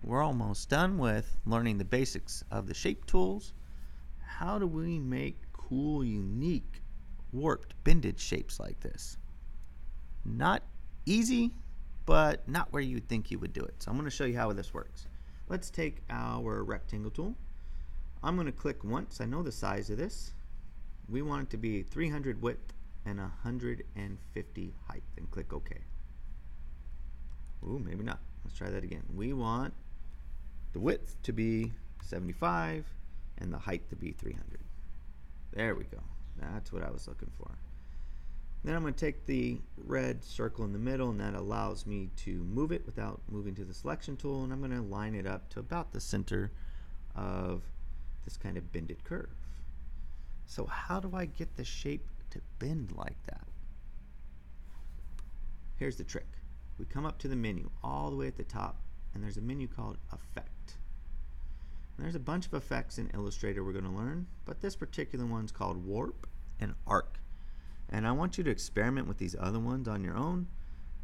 we're almost done with learning the basics of the shape tools. How do we make cool, unique, warped, bended shapes like this? Not easy, but not where you would think you would do it. So I'm going to show you how this works. Let's take our rectangle tool. I'm going to click once. I know the size of this. We want it to be 300 width and 150 height, and click OK. Ooh, maybe not. Let's try that again. We want the width to be 75 and the height to be 300. There we go. That's what I was looking for. Then I'm going to take the red circle in the middle, and that allows me to move it without moving to the selection tool, and I'm going to line it up to about the center of this kind of bended curve. So how do I get the shape to bend like that? Here's the trick. We come up to the menu all the way at the top, and there's a menu called Effect. And there's a bunch of effects in Illustrator we're going to learn, but this particular one's called Warp and Arc. And I want you to experiment with these other ones on your own,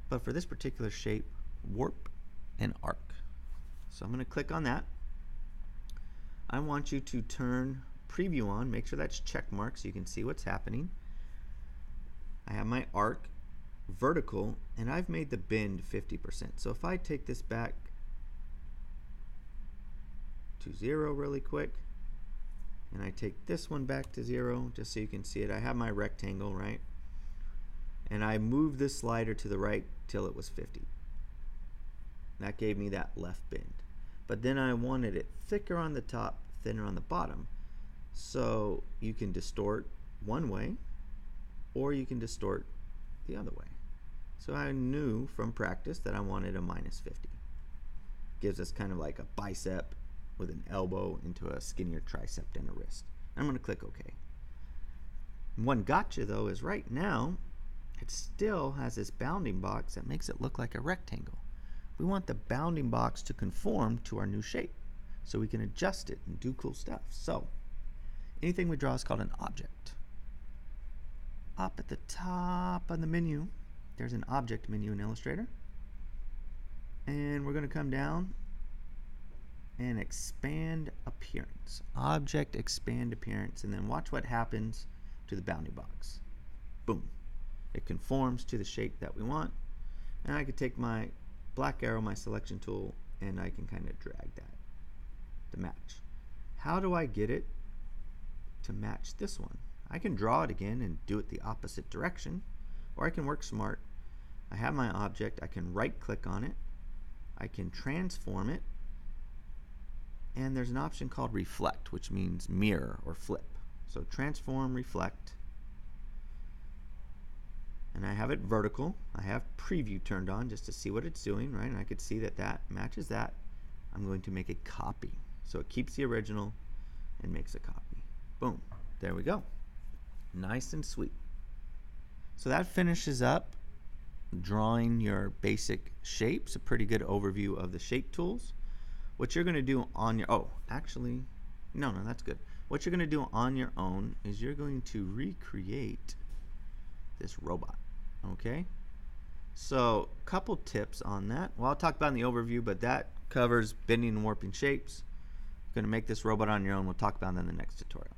but for this particular shape, Warp and Arc. So I'm going to click on that. I want you to turn Preview on, make sure that's check marked so you can see what's happening. I have my arc vertical, and I've made the bend 50%. So if I take this back to 0 really quick, and I take this one back to 0 just so you can see it, I have my rectangle, right? And I move this slider to the right till it was 50. That gave me that left bend. But then I wanted it thicker on the top, thinner on the bottom. So you can distort one way, or you can distort the other way. So I knew from practice that I wanted a -50. Gives us kind of like a bicep with an elbow into a skinnier tricep and a wrist. I'm going to click OK. One gotcha though is right now it still has this bounding box that makes it look like a rectangle. We want the bounding box to conform to our new shape so we can adjust it and do cool stuff. So anything we draw is called an object. Up at the top of the menu, there's an object menu in Illustrator. And we're going to come down and expand appearance. Object, expand appearance, and then watch what happens to the bounding box. Boom. It conforms to the shape that we want. And I could take my black arrow, my selection tool, and I can kind of drag that to match. How do I get it to match this one? I can draw it again and do it the opposite direction, or I can work smart. I have my object, I can right click on it, I can transform it, and there's an option called reflect, which means mirror or flip. So transform, reflect, and I have it vertical. I have preview turned on just to see what it's doing, right? And I could see that that matches that. I'm going to make a copy. So it keeps the original and makes a copy. Boom. There we go. Nice and sweet. So that finishes up drawing your basic shapes, a pretty good overview of the shape tools. What you're going to do on your, no, that's good. What you're going to do on your own is you're going to recreate this robot, okay? So a couple tips on that. Well, I'll talk about in the overview, but that covers bending and warping shapes. You're going to make this robot on your own. We'll talk about that in the next tutorial.